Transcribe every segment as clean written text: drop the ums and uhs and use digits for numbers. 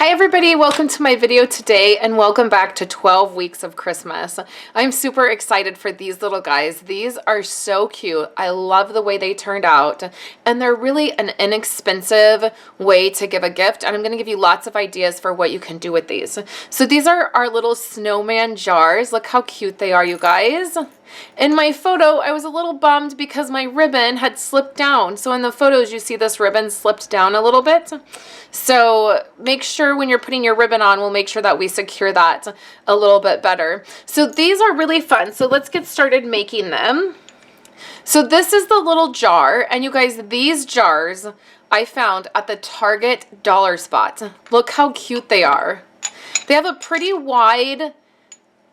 Hi everybody, welcome to my video today and welcome back to 12 weeks of Christmas. I'm super excited for these little guys. These are so cute. I love the way they turned out and they're really an inexpensive way to give a gift, and I'm going to give you lots of ideas for what you can do with these. So these are our little snowman jars. Look how cute they are, you guys. In my photo, I was a little bummed because my ribbon had slipped down. So in the photos, you see this ribbon slipped down a little bit. So make sure when you're putting your ribbon on, we'll make sure that we secure that a little bit better. So these are really fun. So let's get started making them. So this is the little jar. And you guys, these jars I found at the Target dollar spot. Look how cute they are. They have a pretty wide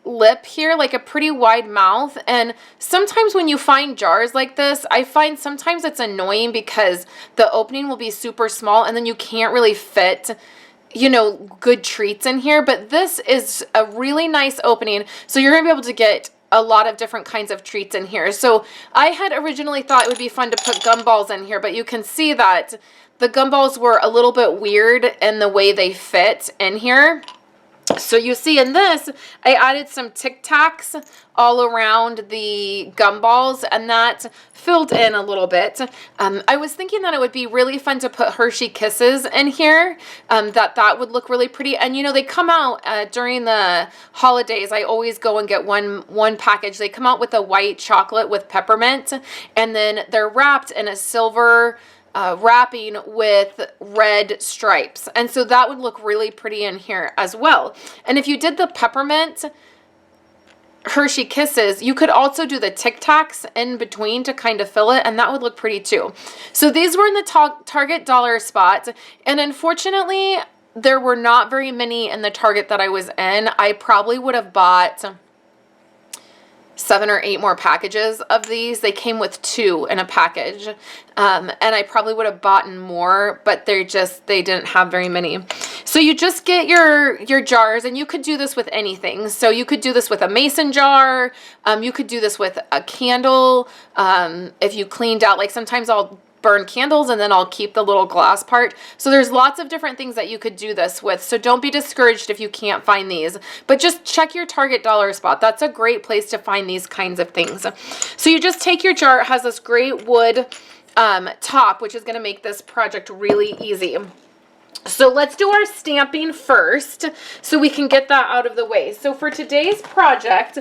lip here, like a pretty wide mouth, and sometimes when you find jars like this, I find sometimes it's annoying because the opening will be super small and then you can't really fit, you know, good treats in here. But this is a really nice opening, so you're gonna be able to get a lot of different kinds of treats in here. So I had originally thought it would be fun to put gumballs in here, but you can see that the gumballs were a little bit weird in the way they fit in here. So you see in this, I added some Tic Tacs all around the gumballs, and that filled in a little bit. I was thinking that it would be really fun to put Hershey Kisses in here, that would look really pretty. And you know, they come out during the holidays. I always go and get one package. They come out with a white chocolate with peppermint, and then they're wrapped in a silver wrapping with red stripes, and so that would look really pretty in here as well. And if you did the peppermint Hershey Kisses, you could also do the Tic Tacs in between to kind of fill it, and that would look pretty too. So these were in the Target dollar spot, and unfortunately there were not very many in the Target that I was in. I probably would have bought 7 or 8 more packages of these. They came with 2 in a package, and I probably would have bought more, but they didn't have very many. So you just get your jars, and you could do this with anything. So you could do this with a mason jar. You could do this with a candle. If you cleaned out, like sometimes I'll burn candles and then I'll keep the little glass part. So there's lots of different things that you could do this with. So don't be discouraged if you can't find these, but just check your Target dollar spot. That's a great place to find these kinds of things. So you just take your jar. It has this great wood top, which is going to make this project really easy. So let's do our stamping first so we can get that out of the way. So for today's project,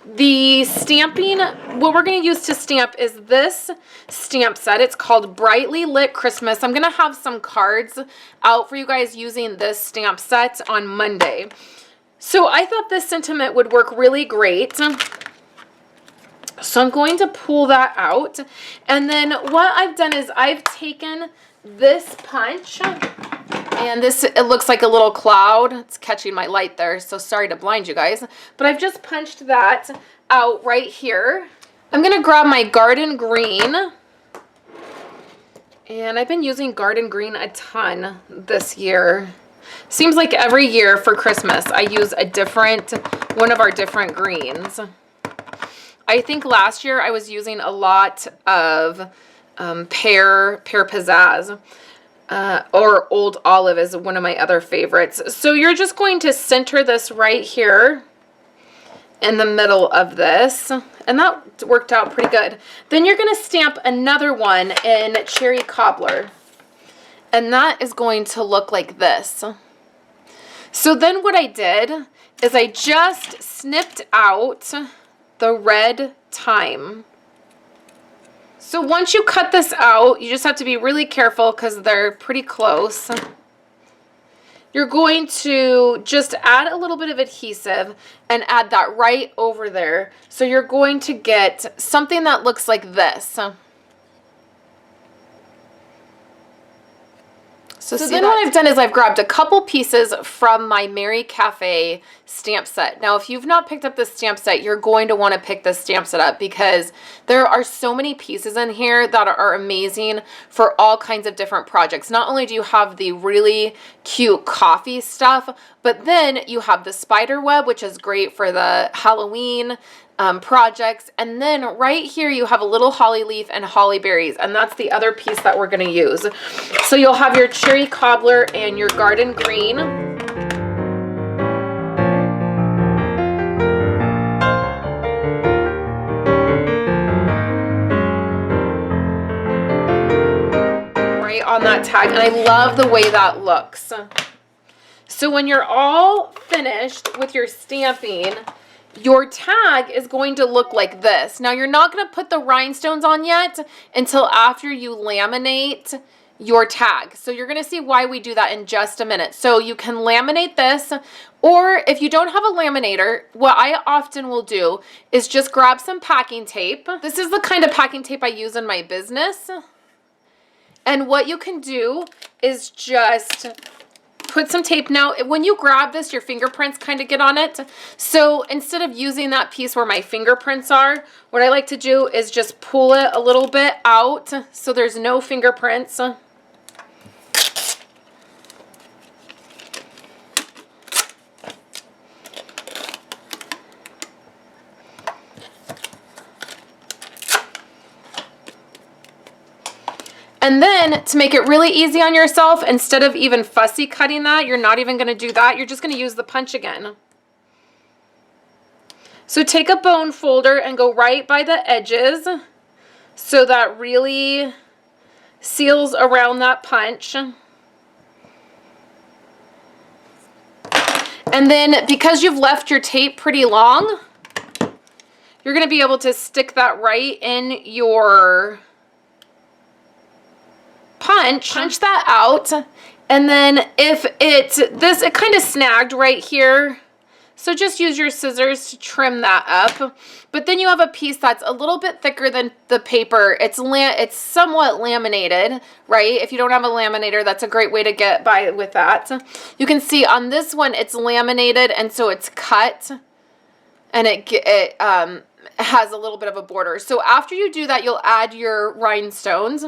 the stamping, what we're going to use to stamp is this stamp set. It's called Brightly Lit Christmas. I'm going to have some cards out for you guys using this stamp set on Monday. So I thought this sentiment would work really great. So I'm going to pull that out. And then what I've done is I've taken this punch, and this, it looks like a little cloud. It's catching my light there, so sorry to blind you guys. But I've just punched that out right here. I'm going to grab my garden green. And I've been using garden green a ton this year. Seems like every year for Christmas, I use a different, one of our different greens. I think last year I was using a lot of pear pizzazz. Or Old Olive is one of my other favorites. So you're just going to center this right here in the middle of this. And that worked out pretty good. Then you're going to stamp another one in Cherry Cobbler. And that is going to look like this. So then what I did is I just snipped out the red thyme. So once you cut this out, you just have to be really careful because they're pretty close. You're going to just add a little bit of adhesive and add that right over there. So you're going to get something that looks like this. So then what I've done is I've grabbed a couple pieces from my Mary Cafe stamp set. Now, if you've not picked up this stamp set, you're going to want to pick this stamp set up because there are so many pieces in here that are amazing for all kinds of different projects. Not only do you have the really cute coffee stuff, but then you have the spider web, which is great for the Halloween projects. And then right here you have a little holly leaf and holly berries, and that's the other piece that we're going to use. So you'll have your cherry cobbler and your garden green. on that tag, and I love the way that looks. So when you're all finished with your stamping, your tag is going to look like this. Now, you're not going to put the rhinestones on yet until after you laminate your tag. So you're going to see why we do that in just a minute. So you can laminate this, or if you don't have a laminator, what I often will do is just grab some packing tape. This is the kind of packing tape I use in my business. And what you can do is just put some tape. Now, when you grab this, your fingerprints kind of get on it. So instead of using that piece where my fingerprints are, what I like to do is just pull it a little bit out so there's no fingerprints. And then to make it really easy on yourself, instead of even fussy cutting that, you're not even going to do that. You're just going to use the punch again. So take a bone folder and go right by the edges so that really seals around that punch. And then because you've left your tape pretty long, you're going to be able to stick that right in your punch that out. And then if it kind of snagged right here, so just use your scissors to trim that up. But then you have a piece that's a little bit thicker than the paper. It's somewhat laminated, right? If you don't have a laminator, that's a great way to get by with that. You can see on this one it's laminated, and so it's cut, and it has a little bit of a border. So after you do that, you'll add your rhinestones.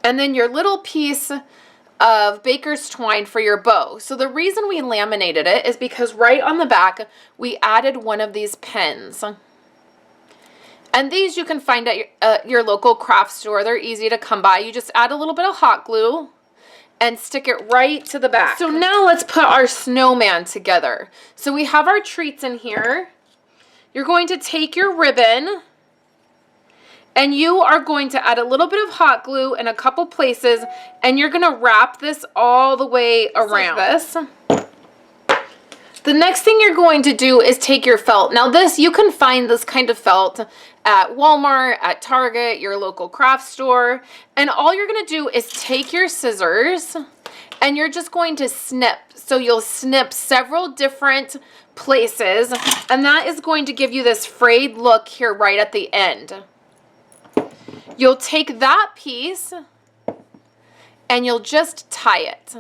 And then your little piece of baker's twine for your bow. So the reason we laminated it is because right on the back, we added one of these pins. And these you can find at your local craft store. They're easy to come by. You just add a little bit of hot glue and stick it right to the back. So now let's put our snowman together. So we have our treats in here. You're going to take your ribbon, and you are going to add a little bit of hot glue in a couple places, and you're going to wrap this all the way around. Like this. The next thing you're going to do is take your felt. Now this, you can find this kind of felt at Walmart, at Target, your local craft store. And all you're going to do is take your scissors, and you're just going to snip. So you'll snip several different places, and that is going to give you this frayed look here right at the end. You'll take that piece and you'll just tie it.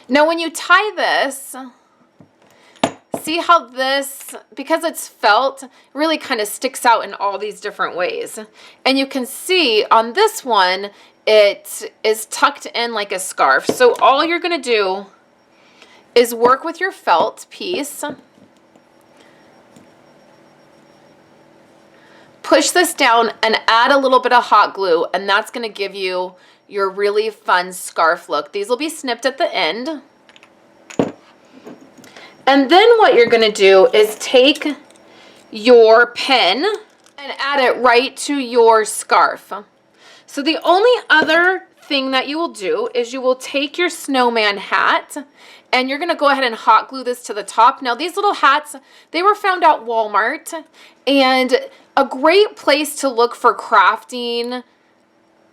Now when you tie this, see how this, because it's felt, really kind of sticks out in all these different ways. And you can see on this one, it is tucked in like a scarf. So all you're going to do is work with your felt piece. Push this down and add a little bit of hot glue, and that's going to give you your really fun scarf look. These will be snipped at the end. And then what you're going to do is take your pin and add it right to your scarf. So the only other thing that you will do is you will take your snowman hat, and you're going to go ahead and hot glue this to the top. Now these little hats, they were found at Walmart, and a great place to look for crafting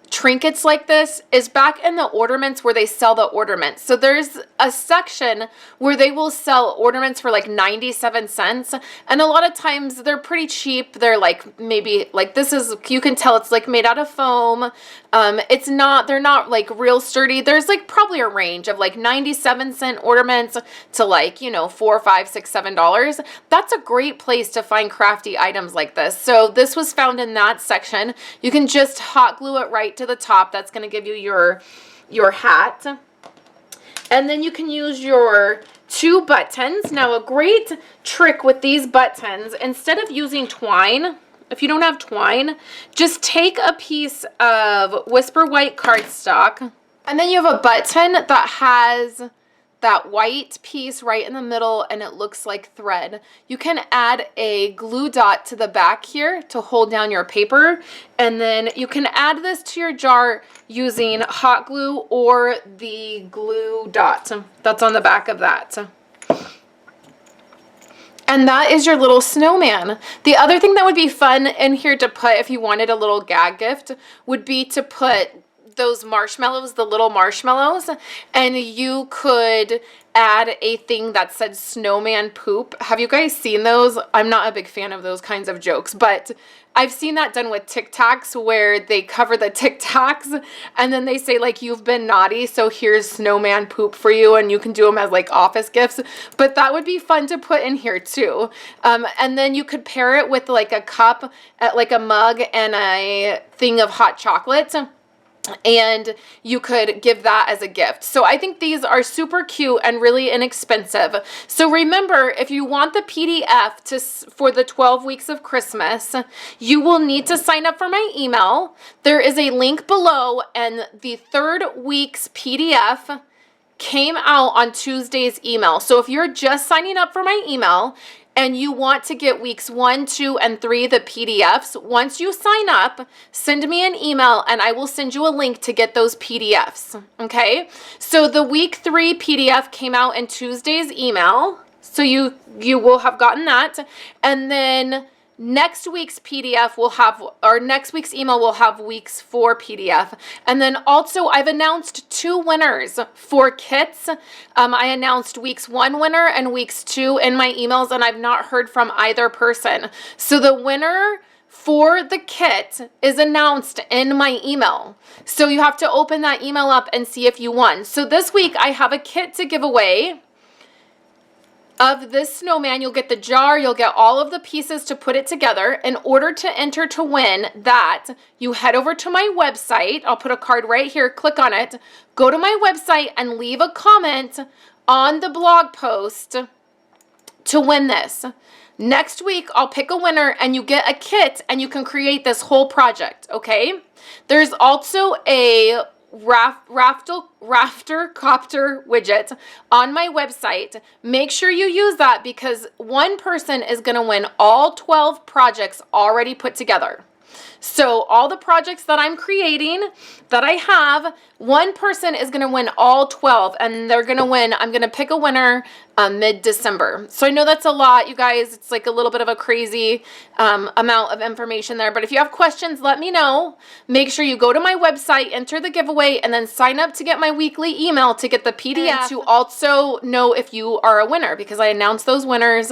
trinkets like this is back in the ornaments where they sell the ornaments. So there's a section where they will sell ornaments for like 97 cents. And a lot of times they're pretty cheap. They're like, maybe like this is, you can tell it's like made out of foam. They're not like real sturdy. There's like probably a range of like 97-cent ornaments to like, $4, $5, $6, $7. That's a great place to find crafty items like this. So this was found in that section. You can just hot glue it right to the top. That's going to give you your hat. And then you can use your 2 buttons. Now a great trick with these buttons, instead of using twine, if you don't have twine, just take a piece of Whisper White cardstock, and then you have a button that has that white piece right in the middle and it looks like thread. You can add a glue dot to the back here to hold down your paper, and then you can add this to your jar using hot glue or the glue dot that's on the back of that. And that is your little snowman. The other thing that would be fun in here to put if you wanted a little gag gift would be to put those marshmallows, the little marshmallows, and you could add a thing that said snowman poop. Have you guys seen those? I'm not a big fan of those kinds of jokes, but I've seen that done with Tic Tacs where they cover the Tic Tacs and then they say like, you've been naughty, so here's snowman poop for you, and you can do them as like office gifts. But that would be fun to put in here too. And then you could pair it with like a cup, like a mug and a thing of hot chocolate, and you could give that as a gift. So I think these are super cute and really inexpensive. So remember, if you want the PDF for the 12 weeks of Christmas, you will need to sign up for my email. There is a link below, and the 3rd week's PDF came out on Tuesday's email. So if you're just signing up for my email and you want to get weeks 1, 2, and 3, the PDFs, once you sign up, send me an email and I will send you a link to get those PDFs, okay? So the week 3 PDF came out in Tuesday's email, so you will have gotten that, and then next week's PDF will have, or next week's email will have weeks 4 PDF. And then also I've announced 2 winners for kits. I announced weeks 1 winner and weeks 2 in my emails, and I've not heard from either person. So the winner for the kit is announced in my email. So you have to open that email up and see if you won. So this week I have a kit to give away of this snowman. You'll get the jar, you'll get all of the pieces to put it together. In order to enter to win that, you head over to my website. I'll put a card right here, click on it, go to my website and leave a comment on the blog post to win this. Next week, I'll pick a winner and you get a kit and you can create this whole project, okay? There's also a rafter copter widget on my website. Make sure you use that because one person is going to win all 12 projects already put together. So all the projects that I'm creating that I have, one person is going to win all 12 and they're going to win. I'm going to pick a winner mid-December. So I know that's a lot, you guys. It's like a little bit of a crazy amount of information there. But if you have questions, let me know. Make sure you go to my website, enter the giveaway, and then sign up to get my weekly email to get the PDF and to also know if you are a winner because I announce those winners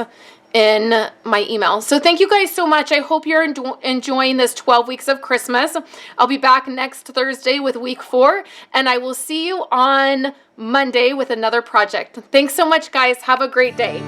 in my email. So thank you guys so much. I hope you're enjoying this 12 weeks of Christmas. I'll be back next Thursday with week 4, and I will see you on Monday with another project. Thanks so much, guys. Have a great day.